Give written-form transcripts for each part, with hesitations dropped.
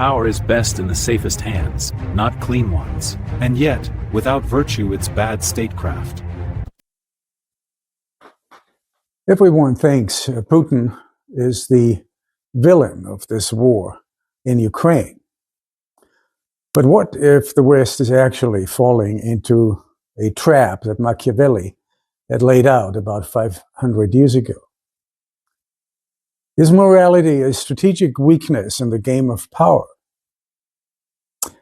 power is best in the safest hands, not clean ones. And yet, without virtue it's bad statecraft. Everyone thinks Putin is the villain of this war in Ukraine. But what if the West is actually falling into a trap that Machiavelli had laid out about 500 years ago? Is morality a strategic weakness in the game of power?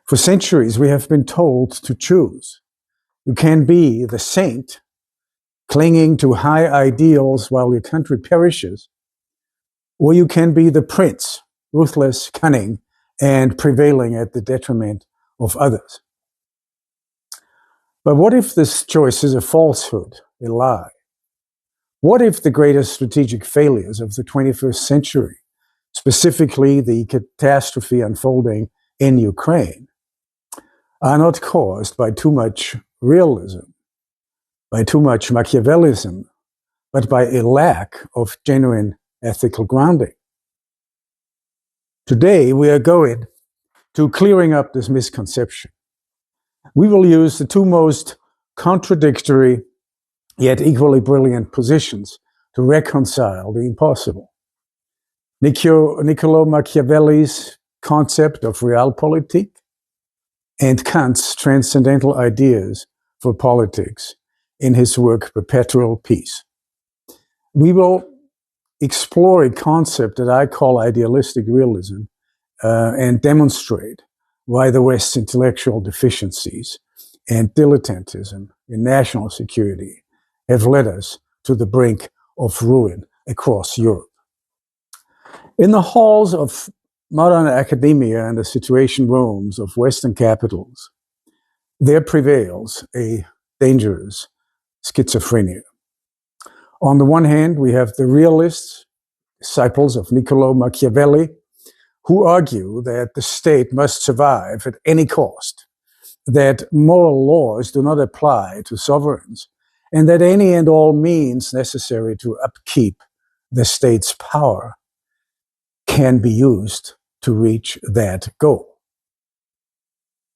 For centuries, we have been told to choose. You can be the saint, clinging to high ideals while your country perishes, or you can be the prince, ruthless, cunning, and prevailing at the detriment of others. But what if this choice is a falsehood, a lie? What if the greatest strategic failures of the 21st century, specifically the catastrophe unfolding in Ukraine, are not caused by too much realism, by too much Machiavellism, but by a lack of genuine ethical grounding? Today, we are going to clearing up this misconception. We will use the two most contradictory yet equally brilliant positions to reconcile the impossible. Niccolo Machiavelli's concept of Realpolitik and Kant's transcendental ideas for politics in his work Perpetual Peace. We will explore a concept that I call idealistic realism and demonstrate why the West's intellectual deficiencies and dilettantism in national security have led us to the brink of ruin across Europe. In the halls of modern academia and the situation rooms of Western capitals, there prevails a dangerous schizophrenia. On the one hand, we have the realists, disciples of Niccolo Machiavelli, who argue that the state must survive at any cost, that moral laws do not apply to sovereigns, and that any and all means necessary to upkeep the state's power can be used to reach that goal.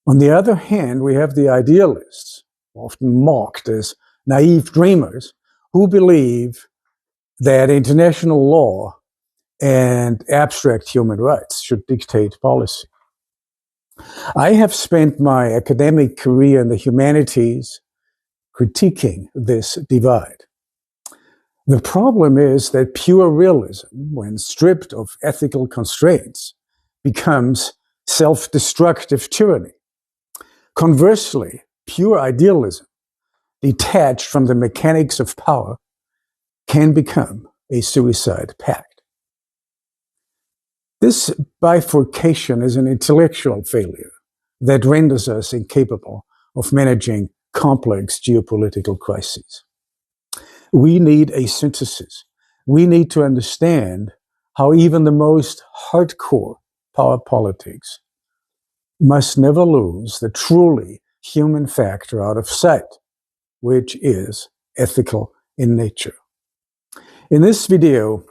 On the other hand, we have the idealists, often mocked as naive dreamers, who believe that international law and abstract human rights should dictate policy. I have spent my academic career in the humanities critiquing this divide. The problem is that pure realism, when stripped of ethical constraints, becomes self-destructive tyranny. Conversely, pure idealism, detached from the mechanics of power, can become a suicide pact. This bifurcation is an intellectual failure that renders us incapable of managing complex geopolitical crises. We need a synthesis. We need to understand how even the most hardcore power politics must never lose the truly human factor out of sight, which is ethical in nature. In this video,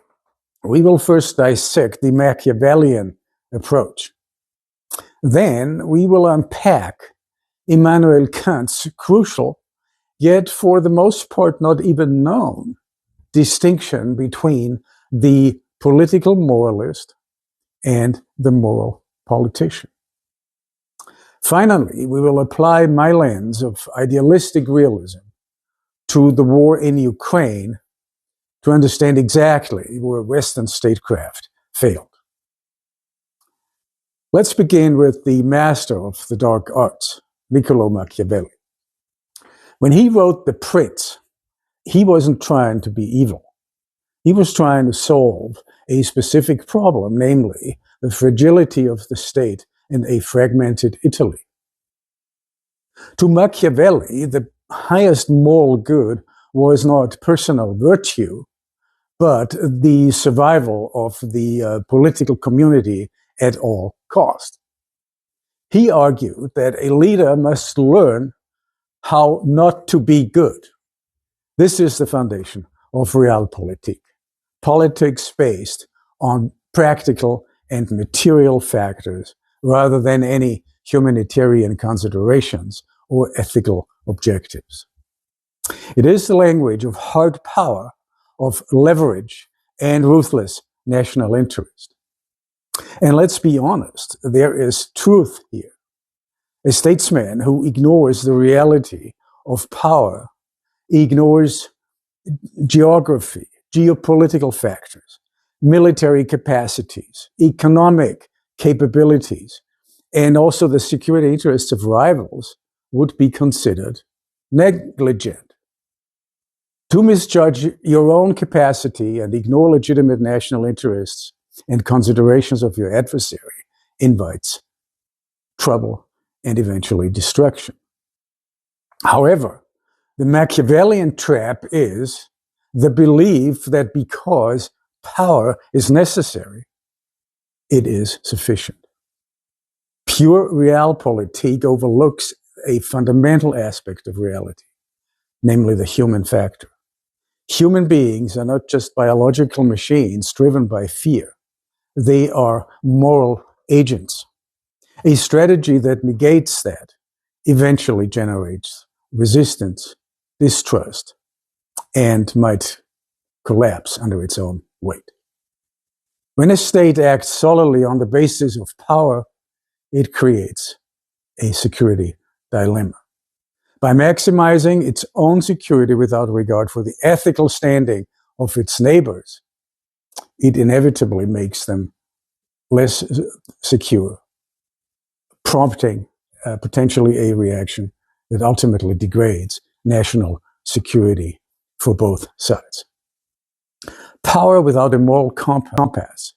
we will first dissect the Machiavellian approach. Then we will unpack Immanuel Kant's crucial, yet for the most part not even known, distinction between the political moralist and the moral politician. Finally, we will apply my lens of idealistic realism to the war in Ukraine to understand exactly where Western statecraft failed. Let's begin with the master of the dark arts, Niccolo Machiavelli. When he wrote The Prince, he wasn't trying to be evil. He was trying to solve a specific problem, namely the fragility of the state in a fragmented Italy. To Machiavelli, the highest moral good was not personal virtue, but the survival of the political community at all cost. He argued that a leader must learn how not to be good. This is the foundation of Realpolitik, politics based on practical and material factors rather than any humanitarian considerations or ethical objectives. It is the language of hard power, of leverage, and ruthless national interest. And let's be honest, there is truth here. A statesman who ignores the reality of power, ignores geography, geopolitical factors, military capacities, economic capabilities, and also the security interests of rivals would be considered negligent. To misjudge your own capacity and ignore legitimate national interests and considerations of your adversary invites trouble and eventually destruction. However, the Machiavellian trap is the belief that because power is necessary, it is sufficient. Pure realpolitik overlooks a fundamental aspect of reality, namely the human factor. Human beings are not just biological machines driven by fear. They are moral agents. A strategy that negates that eventually generates resistance, distrust, and might collapse under its own weight. When a state acts solely on the basis of power, it creates a security dilemma. By maximizing its own security without regard for the ethical standing of its neighbors, it inevitably makes them less secure, prompting potentially a reaction that ultimately degrades national security for both sides. Power without a moral compass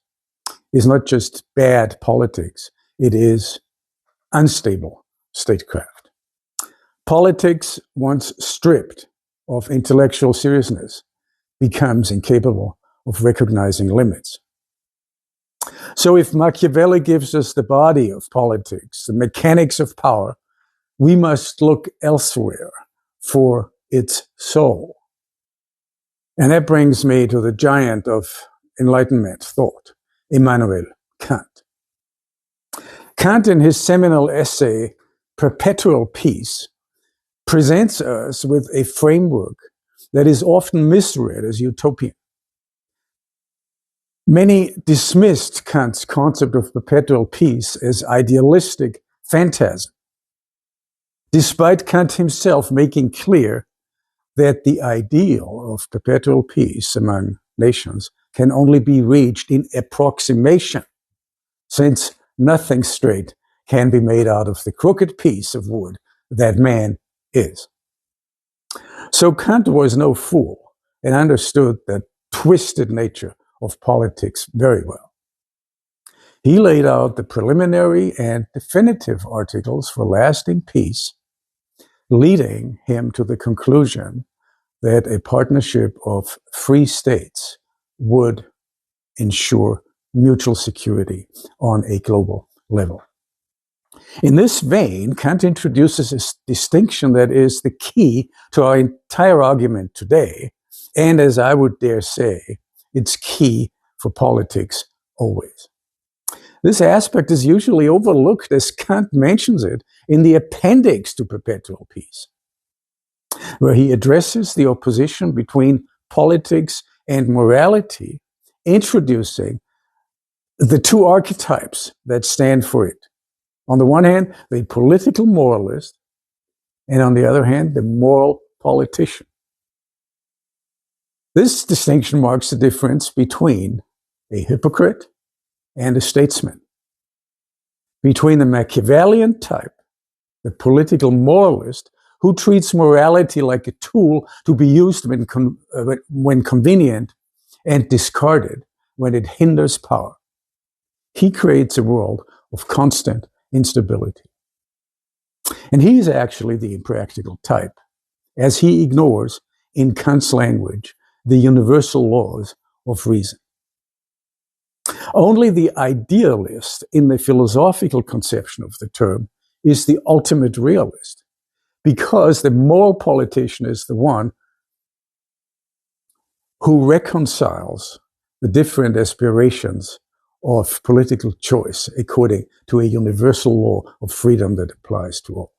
is not just bad politics, it is unstable statecraft. Politics, once stripped of intellectual seriousness, becomes incapable of recognizing limits. So if Machiavelli gives us the body of politics, the mechanics of power, we must look elsewhere for its soul. And that brings me to the giant of Enlightenment thought, Immanuel Kant. Kant, in his seminal essay, Perpetual Peace, presents us with a framework that is often misread as utopian. Many dismissed Kant's concept of perpetual peace as idealistic phantasm, despite Kant himself making clear that the ideal of perpetual peace among nations can only be reached in approximation, since nothing straight can be made out of the crooked piece of wood that man is. So Kant was no fool and understood the twisted nature of politics very well. He laid out the preliminary and definitive articles for lasting peace, leading him to the conclusion that a partnership of free states would ensure mutual security on a global level. In this vein, Kant introduces a distinction that is the key to our entire argument today, and as I would dare say, it's key for politics always. This aspect is usually overlooked as Kant mentions it in the appendix to Perpetual Peace, where he addresses the opposition between politics and morality, introducing the two archetypes that stand for it. On the one hand, the political moralist, and on the other hand, the moral politician. This distinction marks the difference between a hypocrite and a statesman, between the Machiavellian type, the political moralist, who treats morality like a tool to be used when convenient and discarded when it hinders power. He creates a world of constant instability. And he is actually the impractical type, as he ignores, in Kant's language, the universal laws of reason. Only the idealist, in the philosophical conception of the term, is the ultimate realist, because the moral politician is the one who reconciles the different aspirations of political choice according to a universal law of freedom that applies to all.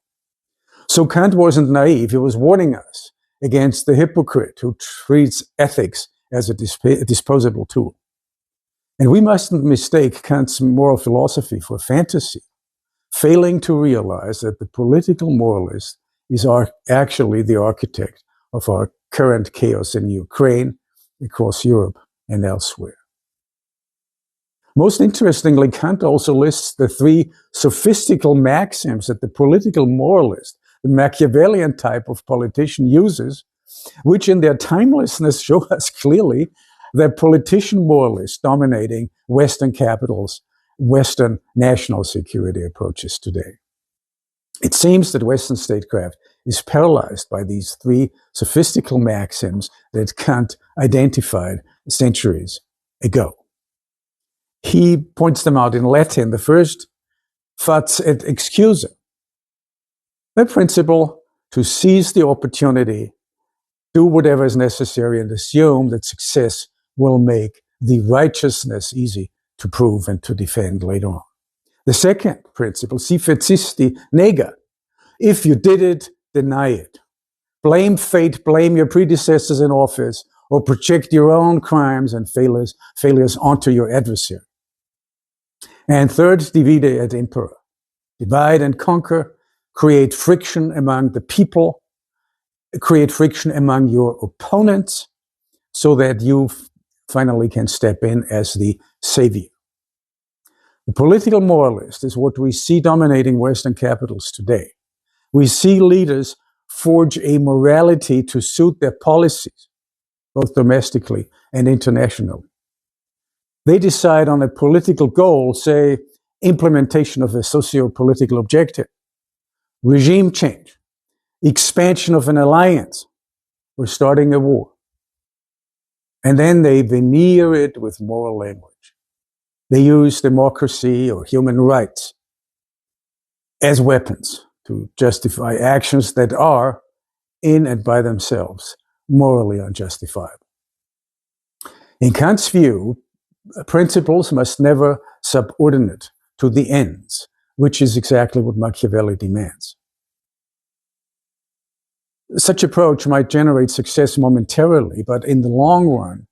So Kant wasn't naive. He was warning us against the hypocrite who treats ethics as a disposable tool. And we mustn't mistake Kant's moral philosophy for fantasy, failing to realize that the political moralist is actually the architect of our current chaos in Ukraine, across Europe, and elsewhere. Most interestingly, Kant also lists the three sophistical maxims that the political moralist, the Machiavellian type of politician, uses, which in their timelessness show us clearly that politician moralists dominating Western capitals, Western national security approaches today. It seems that Western statecraft is paralyzed by these three sophistical maxims that Kant identified centuries ago. He points them out in Latin. The first, fats et excusa. The principle to seize the opportunity, do whatever is necessary, and assume that success will make the righteousness easy to prove and to defend later on. The second principle, si fecisti, nega. If you did it, deny it. Blame fate, blame your predecessors in office, or project your own crimes and failures onto your adversary. And third, divide et impera. Divide and conquer, create friction among the people, create friction among your opponents, so that you finally can step in as the savior. The political moralist is what we see dominating Western capitals today. We see leaders forge a morality to suit their policies, both domestically and internationally. They decide on a political goal, say implementation of a socio-political objective, regime change, expansion of an alliance, or starting a war. And then they veneer it with moral language. They use democracy or human rights as weapons to justify actions that are, in and by themselves, morally unjustifiable. In Kant's view, principles must never subordinate to the ends, which is exactly what Machiavelli demands. Such approach might generate success momentarily, but in the long run,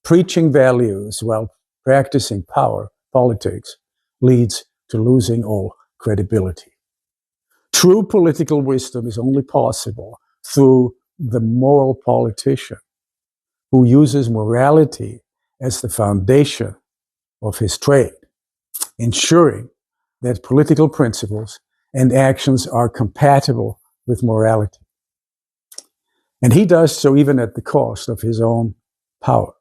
preaching values while practicing power, politics, leads to losing all credibility. True political wisdom is only possible through the moral politician who uses morality as the foundation of his trade, ensuring that political principles and actions are compatible with morality. And he does so even at the cost of his own power.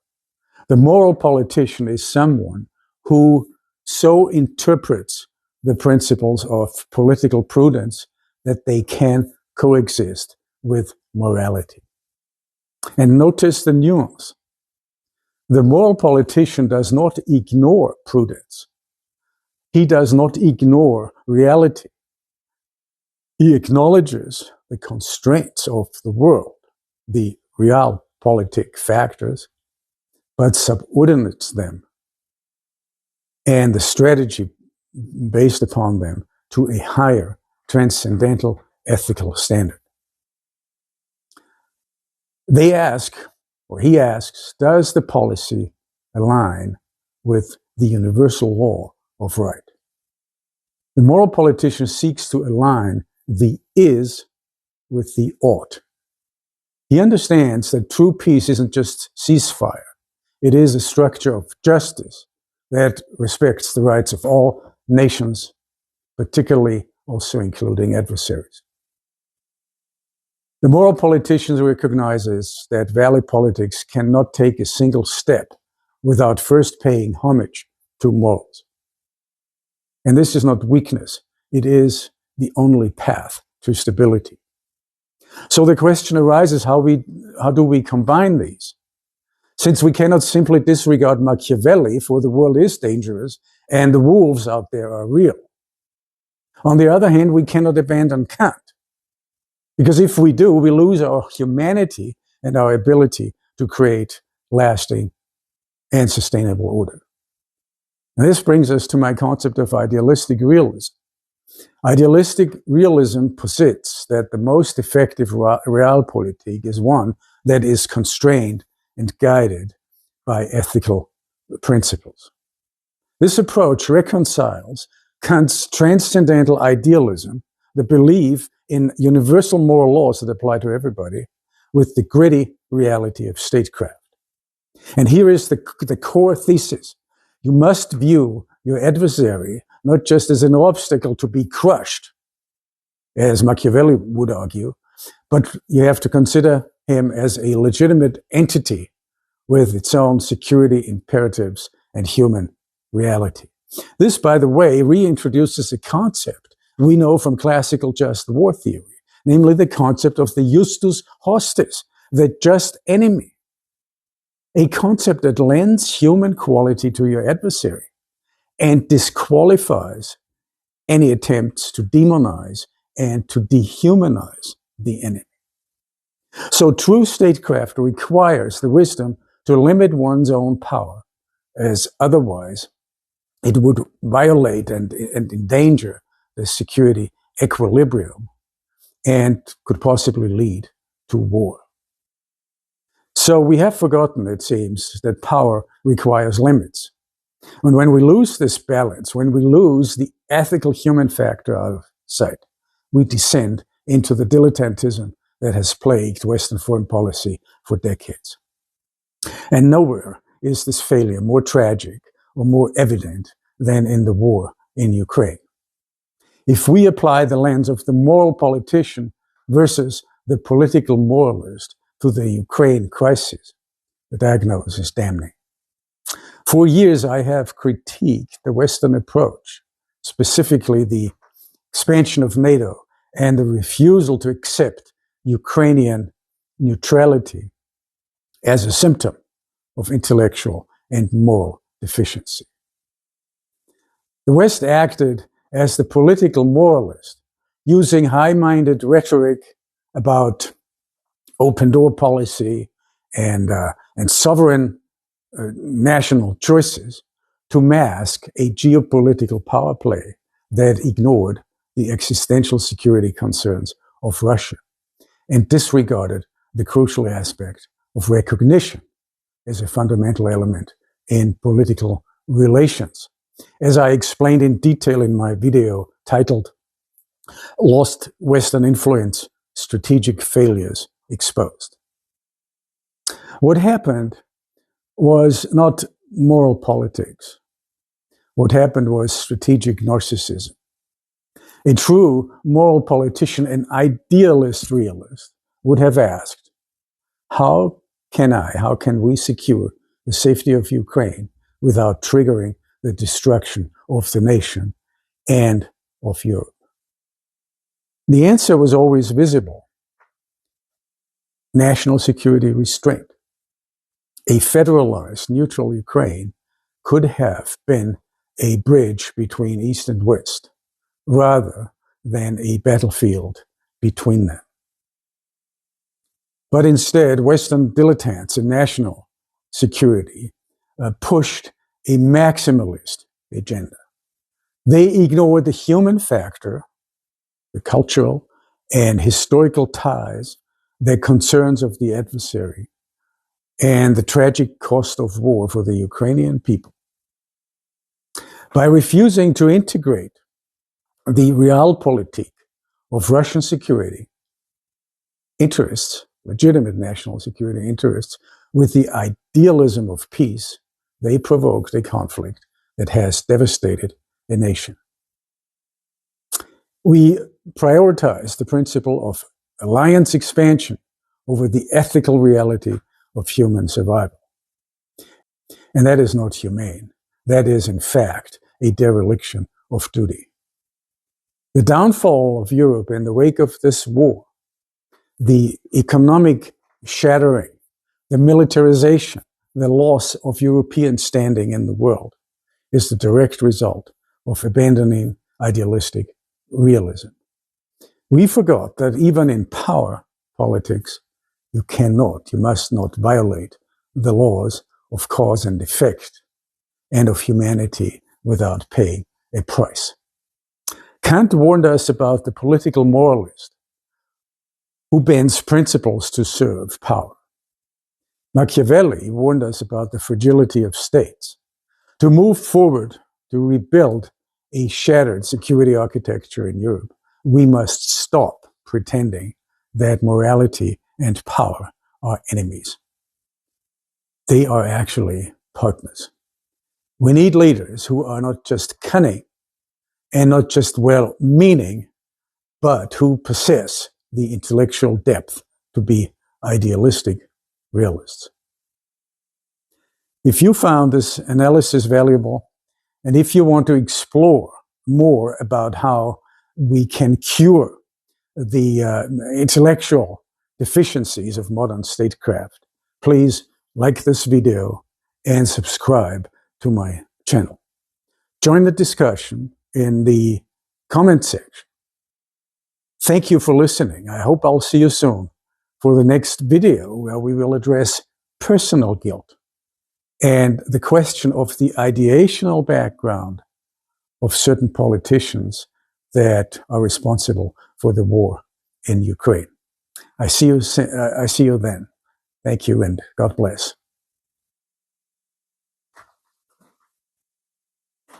The moral politician is someone who so interprets the principles of political prudence that they can coexist with morality. And notice the nuance. The moral politician does not ignore prudence. He does not ignore reality. He acknowledges the constraints of the world, the realpolitik factors, but subordinates them and the strategy based upon them to a higher transcendental ethical standard. They ask, or he asks, does the policy align with the universal law of right? The moral politician seeks to align the is with the ought. He understands that true peace isn't just ceasefire. It is a structure of justice that respects the rights of all nations, particularly also including adversaries. The moral politician recognizes that valid politics cannot take a single step without first paying homage to morals. And this is not weakness. It is the only path to stability. So the question arises, how do we combine these? Since we cannot simply disregard Machiavelli, for the world is dangerous and the wolves out there are real. On the other hand, we cannot abandon Kant, because if we do, we lose our humanity and our ability to create lasting and sustainable order. And this brings us to my concept of idealistic realism. Idealistic realism posits that the most effective realpolitik is one that is constrained and guided by ethical principles. This approach reconciles Kant's transcendental idealism, the belief in universal moral laws that apply to everybody, with the gritty reality of statecraft. And here is the core thesis. You must view your adversary not just as an obstacle to be crushed, as Machiavelli would argue, but you have to consider him as a legitimate entity with its own security imperatives and human reality. This, by the way, reintroduces a concept we know from classical just war theory, namely the concept of the justus hostis, the just enemy, a concept that lends human quality to your adversary and disqualifies any attempts to demonize and to dehumanize the enemy. So true statecraft requires the wisdom to limit one's own power, as otherwise it would violate and endanger the security equilibrium and could possibly lead to war. So we have forgotten, it seems, that power requires limits. And when we lose this balance, when we lose the ethical human factor out of sight, we descend into the dilettantism that has plagued Western foreign policy for decades. And nowhere is this failure more tragic or more evident than in the war in Ukraine. If we apply the lens of the moral politician versus the political moralist to the Ukraine crisis, the diagnosis is damning. For years, I have critiqued the Western approach, specifically the expansion of NATO and the refusal to accept Ukrainian neutrality as a symptom of intellectual and moral deficiency. The West acted as the political moralist, using high-minded rhetoric about open door policy and sovereign national choices to mask a geopolitical power play that ignored the existential security concerns of Russia and disregarded the crucial aspect of recognition as a fundamental element in political relations. As I explained in detail in my video titled Lost Western Influence, Strategic Failures Exposed. What happened was not moral politics. What happened was strategic narcissism. A true moral politician, an idealist realist, would have asked, how can we secure the safety of Ukraine without triggering the destruction of the nation and of Europe? The answer was always visible. National security restraint. A federalized, neutral Ukraine could have been a bridge between East and West, rather than a battlefield between them. But instead, Western dilettantes in national security pushed a maximalist agenda. They ignored the human factor, the cultural and historical ties, the concerns of the adversary, and the tragic cost of war for the Ukrainian people. By refusing to integrate the realpolitik of Russian security interests, legitimate national security interests, with the idealism of peace, they provoked a conflict that has devastated a nation. We prioritize the principle of alliance expansion over the ethical reality of human survival. And that is not humane. That is, in fact, a dereliction of duty. The downfall of Europe in the wake of this war, the economic shattering, the militarization, the loss of European standing in the world, is the direct result of abandoning idealistic realism. We forgot that even in power politics, you must not violate the laws of cause and effect and of humanity without paying a price. Kant warned us about the political moralist who bends principles to serve power. Machiavelli warned us about the fragility of states. To move forward, to rebuild a shattered security architecture in Europe, we must stop pretending that morality and power are enemies. They are actually partners. We need leaders who are not just cunning and not just well-meaning, but who possess the intellectual depth to be idealistic realists. If you found this analysis valuable, and if you want to explore more about how we can cure the intellectual deficiencies of modern statecraft, please like this video and subscribe to my channel. Join the discussion in the comment section. Thank you for listening. I hope I'll see you soon for the next video where we will address personal guilt and the question of the ideational background of certain politicians that are responsible for the war in Ukraine. I see you then. Thank you and God bless.